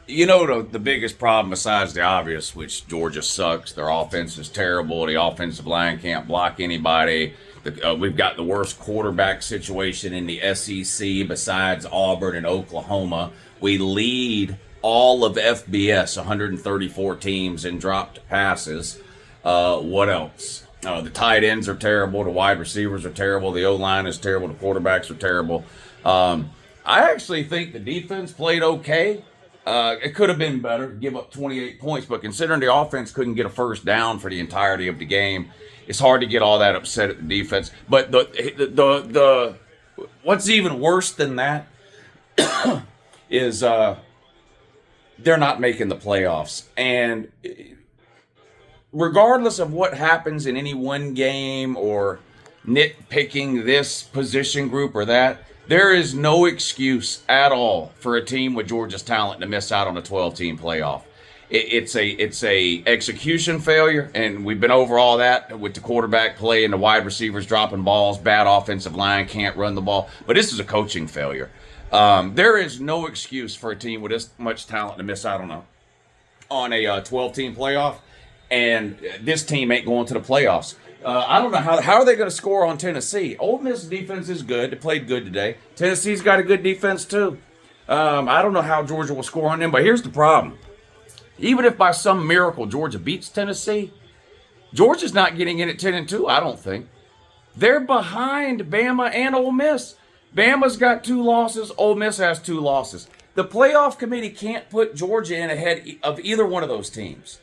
The biggest problem besides the obvious, which Georgia sucks. Their offense is terrible. The offensive line can't block anybody. We've got the worst quarterback situation in the SEC besides Auburn and Oklahoma. We lead all of FBS, 134 teams, in dropped passes. What else? The tight ends are terrible. The wide receivers are terrible. The O-line is terrible. The quarterbacks are terrible. I actually think the defense played okay. It could have been better, give up 28 points, but considering the offense couldn't get a first down for the entirety of the game, it's hard to get all that upset at the defense. But the what's even worse than that is they're not making the playoffs. And regardless of what happens in any one game or nitpicking this position group or that, there is no excuse at all for a team with Georgia's talent to miss out on a 12-team playoff. It's a execution failure, and we've been over all that with the quarterback play and the wide receivers dropping balls, bad offensive line, can't run the ball. But this is a coaching failure. There is no excuse for a team with this much talent to miss out on a 12-team playoff, and this team ain't going to the playoffs. I don't know how are they going to score on Tennessee. Ole Miss defense is good. They played good today. Tennessee's got a good defense too. I don't know how Georgia will score on them, but here's the problem. Even if by some miracle Georgia beats Tennessee, Georgia's not getting in at 10-2, I don't think. They're behind Bama and Ole Miss. Bama's got 2 losses. Ole Miss has 2 losses. The playoff committee can't put Georgia in ahead of either one of those teams.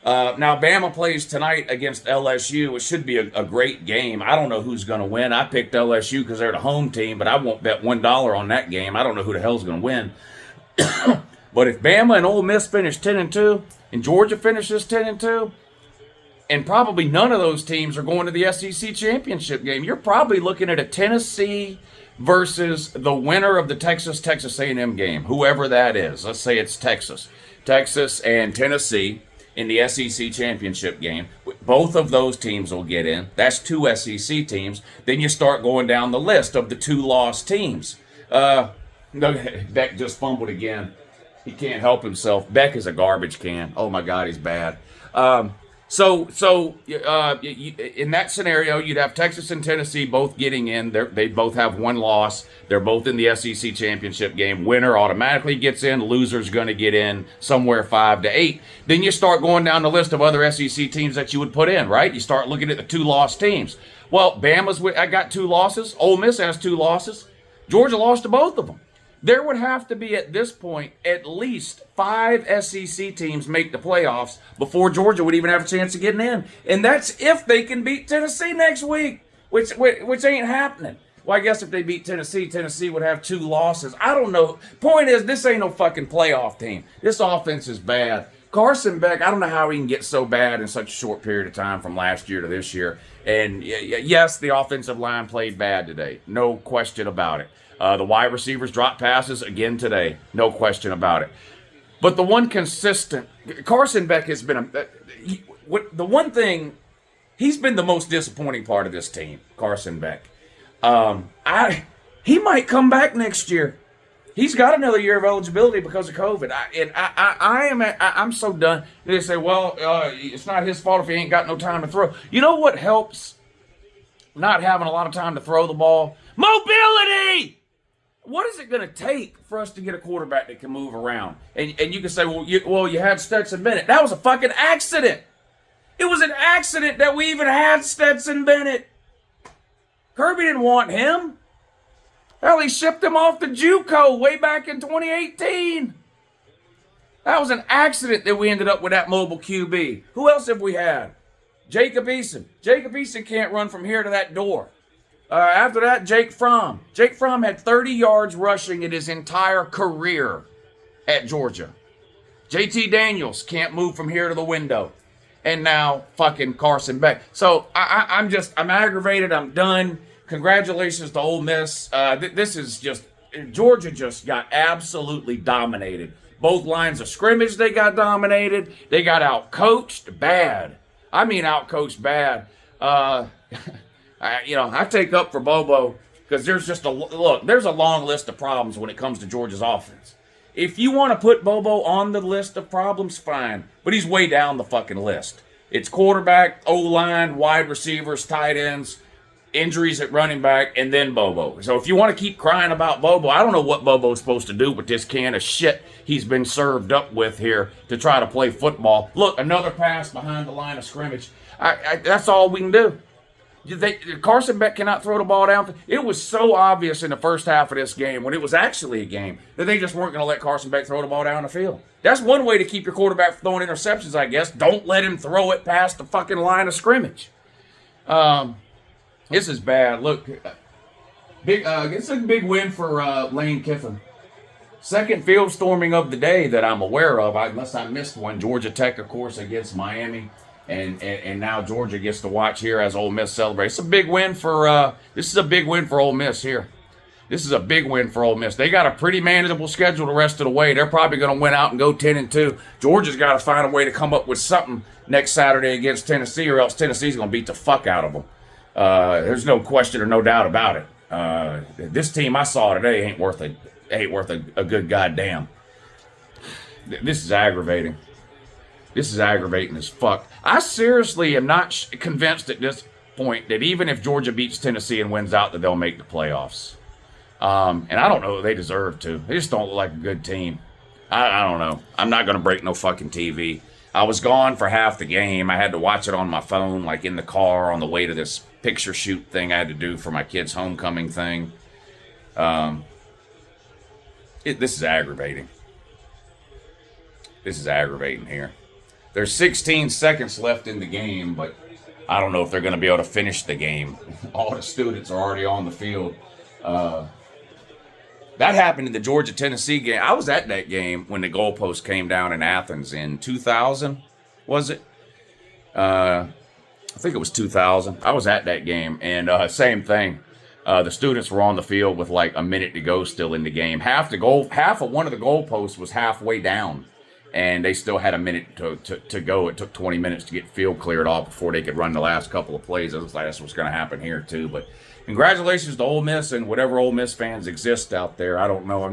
Now, Bama plays tonight against LSU. It should be a great game. I don't know who's going to win. I picked LSU because they're the home team, but I won't bet $1 on that game. I don't know who the hell's going to win. But if Bama and Ole Miss finish 10-2 and Georgia finishes 10-2, and probably none of those teams are going to the SEC championship game, you're probably looking at a Tennessee versus the winner of the Texas A&M game, whoever that is. Let's say it's Texas and Tennessee in the SEC championship game. Both of those teams will get in. That's 2 SEC teams. Then you start going down the list of the 2 lost teams. No, Beck just fumbled again. He can't help himself. Beck is a garbage can. Oh my God, he's bad. So in that scenario, you'd have Texas and Tennessee both getting in. They both have 1 loss. They're both in the SEC championship game. Winner automatically gets in. Loser's going to get in somewhere 5-8. Then you start going down the list of other SEC teams that you would put in, right? You start looking at the 2 lost teams. Well, I got 2 losses. Ole Miss has 2 losses. Georgia lost to both of them. There would have to be, at this point, at least 5 SEC teams make the playoffs before Georgia would even have a chance of getting in. And that's if they can beat Tennessee next week, which ain't happening. Well, I guess if they beat Tennessee, Tennessee would have 2 losses. I don't know. Point is, this ain't no fucking playoff team. This offense is bad. Carson Beck, I don't know how he can get so bad in such a short period of time from last year to this year. And yes, the offensive line played bad today. No question about it. The wide receivers dropped passes again today. No question about it. But the one consistent, Carson Beck has been, the one thing, he's been the most disappointing part of this team, Carson Beck. He might come back next year. He's got another year of eligibility because of COVID. I'm so done. They say, well, it's not his fault if he ain't got no time to throw. You know what helps not having a lot of time to throw the ball? Mobility! What is it going to take for us to get a quarterback that can move around? And you can say, well, you had Stetson Bennett. That was a fucking accident. It was an accident that we even had Stetson Bennett. Kirby didn't want him. Hell, he shipped him off to JUCO way back in 2018. That was an accident that we ended up with that mobile QB. Who else have we had? Jacob Eason. Jacob Eason can't run from here to that door. After that, Jake Fromm. Jake Fromm had 30 yards rushing in his entire career at Georgia. JT Daniels can't move from here to the window. And now fucking Carson Beck. So I'm aggravated. I'm done. Congratulations to Ole Miss. This is just, Georgia just got absolutely dominated. Both lines of scrimmage, they got dominated. They got out-coached bad. I mean out-coached bad. I take up for Bobo because there's a long list of problems when it comes to Georgia's offense. If you want to put Bobo on the list of problems, fine. But he's way down the fucking list. It's quarterback, O-line, wide receivers, tight ends, injuries at running back, and then Bobo. So if you want to keep crying about Bobo, I don't know what Bobo's supposed to do with this can of shit he's been served up with here to try to play football. Look, another pass behind the line of scrimmage. That's all we can do. Carson Beck cannot throw the ball down. It was so obvious in the first half of this game, when it was actually a game, that they just weren't going to let Carson Beck throw the ball down the field. That's one way to keep your quarterback from throwing interceptions, I guess. Don't let him throw it past the fucking line of scrimmage. This is bad. Look, it's a big win for Lane Kiffin. Second field storming of the day that I'm aware of, unless I missed one. Georgia Tech, of course, against Miami. And now Georgia gets to watch here as Ole Miss celebrates. It's a big win for this is a big win for Ole Miss here. This is a big win for Ole Miss. They got a pretty manageable schedule the rest of the way. They're probably going to win out and go 10-2. Georgia's got to find a way to come up with something next Saturday against Tennessee, or else Tennessee's going to beat the fuck out of them. There's no question or no doubt about it. This team I saw today ain't worth a good goddamn. This is aggravating. This is aggravating as fuck. I seriously am not convinced at this point that even if Georgia beats Tennessee and wins out, that they'll make the playoffs. And I don't know that they deserve to. They just don't look like a good team. I don't know. I'm not going to break no fucking TV. I was gone for half the game. I had to watch it on my phone, like in the car on the way to this picture shoot thing I had to do for my kid's homecoming thing. This is aggravating. This is aggravating here. There's 16 seconds left in the game, but I don't know if they're going to be able to finish the game. All the students are already on the field. That happened in the Georgia-Tennessee game. I was at that game when the goalpost came down in Athens in 2000, was it? I think it was 2000. I was at that game, and same thing. The students were on the field with like a minute to go still in the game. Half of one of the goalposts was halfway down, and they still had a minute to go. It took 20 minutes to get field cleared off before they could run the last couple of plays. It looks like that's what's going to happen here too. But congratulations to Ole Miss and whatever Ole Miss fans exist out there. I don't know.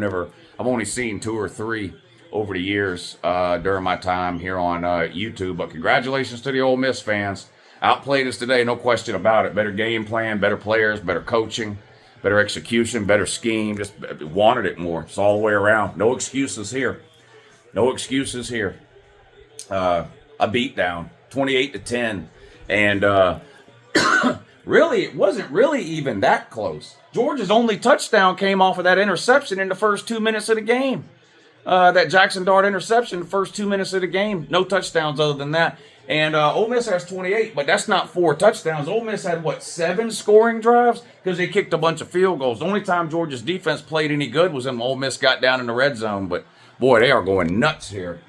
I've only seen 2 or 3 over the years during my time here on YouTube. But congratulations to the Ole Miss fans. Outplayed us today, no question about it. Better game plan, better players, better coaching, better execution, better scheme. Just wanted it more. It's all the way around. No excuses here. No excuses here. A beatdown, 28-10. And really, it wasn't really even that close. Georgia's only touchdown came off of that interception in the first 2 minutes of the game. That Jackson Dart interception, the first 2 minutes of the game. No touchdowns other than that. And Ole Miss has 28, but that's not 4 touchdowns. Ole Miss had, 7 scoring drives? Because they kicked a bunch of field goals. The only time Georgia's defense played any good was when Ole Miss got down in the red zone. But, boy, they are going nuts here.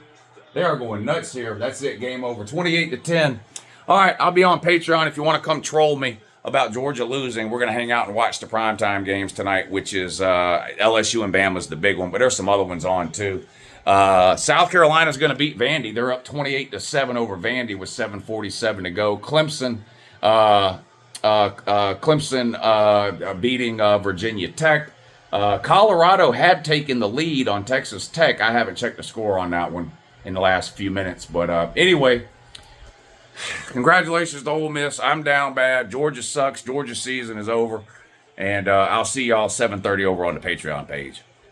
They are going nuts here. That's it. Game over. 28-10. All right, I'll be on Patreon if you want to come troll me about Georgia losing. We're going to hang out and watch the primetime games tonight, which is LSU and Bama's the big one. But there's some other ones on, too. South Carolina's going to beat Vandy. They're up 28-7 over Vandy with 7:47 to go. Clemson beating Virginia Tech. Colorado had taken the lead on Texas Tech. I haven't checked the score on that one in the last few minutes. But anyway, congratulations to Ole Miss. I'm down bad. Georgia sucks. Georgia season is over. And I'll see y'all 7:30 over on the Patreon page.